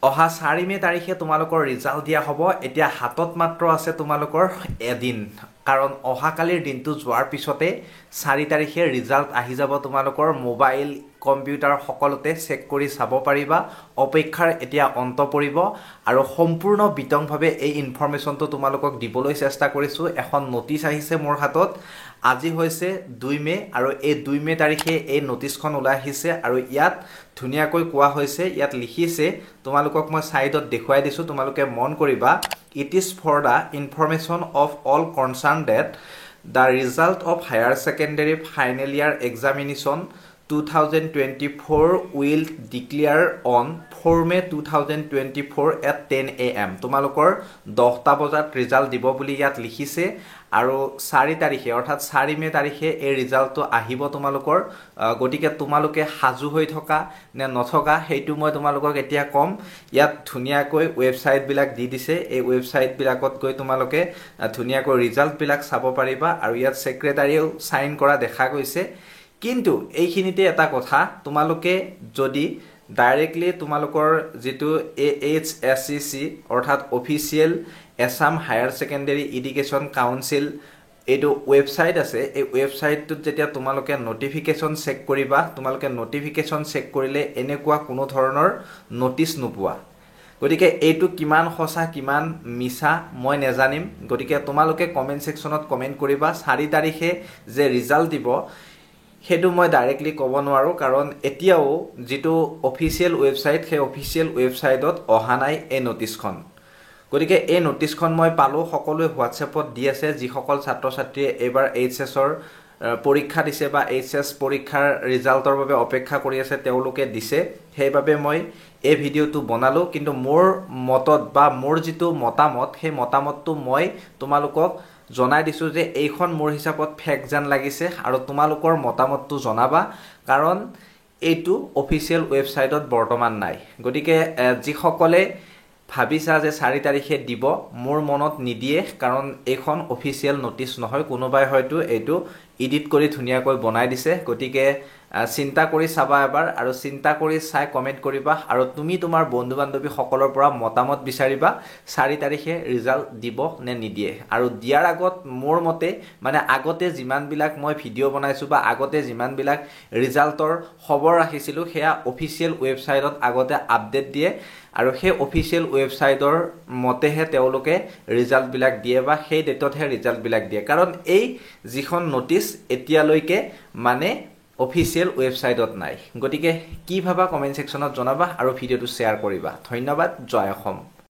অহা 4 মে তাৰিখে তোমালোকৰ ৰিজাল্ট দিয়া হ'ব এতিয়া হাতত মাত্ৰ আছে তোমালোকৰ এদিন কাৰণ অহাকালিৰ দিনটো যোৱাৰ পিছতে 4 তাৰিখে ৰিজাল্ট আহি যাব তোমালোকৰ মোবাইল কম্পিউটাৰ সকলোতে চেক কৰি চাব পাৰিবা অপেক্ষাৰ এতিয়া অন্ত পৰিব আৰু সম্পূৰ্ণ বিতংভাৱে এই ইনফৰমেশনটো তোমালোকক দিবলৈ চেষ্টা কৰিছো এখন নোটিছ আহিছে মোৰ হাতত আজি হৈছে 2 মে আৰু এই 2 মে তাৰিখে এই নোটিছখন ওলাই আহিছে আৰু ইয়াত ধুনিয়াকৈ কোৱা হৈছে ইয়াত লিখিছে তোমালোকক মই সাইডত দেখুৱাই দিছো তোমালোকে মন কৰিবা it is for the information of all concerned that the result of higher secondary final year examination 2024 will declare on 4 May 2024 at 10 AM তোমালোকৰ 10টা বজাত ৰিজাল্ট দিব বুলি ইয়াত লিখিছে আৰু 4 তাৰিখে অৰ্থাৎ 4 মে তাৰিখে এই ৰিজাল্টটো আহিব তোমালোকৰ গটিকে তোমালোকে হাজু হৈ থকা নে নথকা হেতু মই তোমালোকক এতিয়া কম ইয়াত ধুনিয়াকৈ ওয়েবসাইট বিলাক দি দিছে এই ওয়েবসাইট বিলাকত গৈ তোমালোকে ধুনিয়াকৈ ৰিজাল্ট বিলাক চাব পাৰিবা আৰু ইয়াত সেক্ৰেটাৰিও সাইন কৰা দেখা গৈছে কিন্তু এইখিনিতে এটা কথা তোমালোকে যদি ডাইৰেক্টলি তোমালোকৰ যেটো AHSCC অৰ্থাৎ official Assam higher secondary education council এটো ওয়েবসাইট আছে এই ওয়েবসাইটটোত যেতিয়া তোমালোকে নোটিফিকেশন চেক কৰিবা তোমালোকে নোটিফিকেশন চেক কৰিলে এনেকুৱা কোনো ধৰণৰ নোটিছ নোপোৱা গটিকে এইটো কিমান খসা কিমান মিছা মই নেজানিম গটিকে তোমালোকে কমেন্ট সেকশনত কমেন্ট কৰিবা 4 তাৰিখে যে ৰিজাল্ট দিব হেতু মই ডাইৰেক্টলি ক'ব নোৱাৰো কাৰণ এতিয়াও যেটো অফিচিয়েল ওয়েবসাইট হে অফিচিয়েল ওয়েবসাইটত অহা নাই এই নোটিছখন গটিকে এই নোটিছখন মই পালো সকলোৱে হোৱাটছএপত দি আছে যি সকল ছাত্ৰ ছাত্ৰীয়ে এবাৰ এইচএছৰ পৰীক্ষা দিছে বা এইচএছ পৰীক্ষাৰ ৰিজাল্টৰ বাবে অপেক্ষা কৰি আছে তেওঁলোকে দিছে হেইভাবে মই এই ভিডিওটো বনালো কিন্তু মোৰ মতত বা মোৰ যেটো মতামত হে মতামতটো মই তোমালোকক জনাই দিছো যে এইখন মোৰ হিচাপত ফেক জান লাগিছে আৰু তোমালোকৰ মতামতটো জনাবা কাৰণ এইটো অফিচিয়েল ওয়েবসাইটত বৰ্তমান নাই গটিকে যি সকলে ভাবিছা যে 4 তাৰিখে দিব মোৰ মনত নিদিয়ে কাৰণ এইখন অফিচিয়েল নোটিছ নহয় কোনোবাই হয়তো এইটো এডিট কৰি ধুনিয়াকৈ বনাই দিছে গটিকে চিন্তা কৰি চাবা এবাৰ আৰু চিন্তা কৰি চাই কমেন্ট কৰিবা আৰু তুমি তোমাৰ বন্ধু বান্ধৱী সকলৰ পৰা মতামত বিচাৰিবা 4 তাৰিখে ৰিজাল্ট দিব নে নিদিয়ে আৰু দিয়াৰ আগত মোৰ মতে মানে আগতে যিমান বিলাক মই ভিডিও বনাইছো বা আগতে যিমান বিলাক ৰিজাল্টৰ খবৰ ৰাখিছিলো হেয়া অফিচিয়েল ওয়েবসাইটত আগতে আপডেট দিয়ে আৰু হে অফিচিয়েল ওয়েবসাইটৰ মতেহে তেওঁলোকে ৰিজাল্ট বিলাক দিয়ে বা সেই ডেটতহে ৰিজাল্ট বিলাক দিয়ে কাৰণ এই যিখন নোটিছ এতিয়ালৈকে মানে অফিচিয়েল ওয়েবসাইটত নাই গটিকে কি ভাবা কমেন্ট সেকশনত জনাবা আৰু ভিডিওটো শেয়াৰ কৰিবা ধন্যবাদ জয় অসম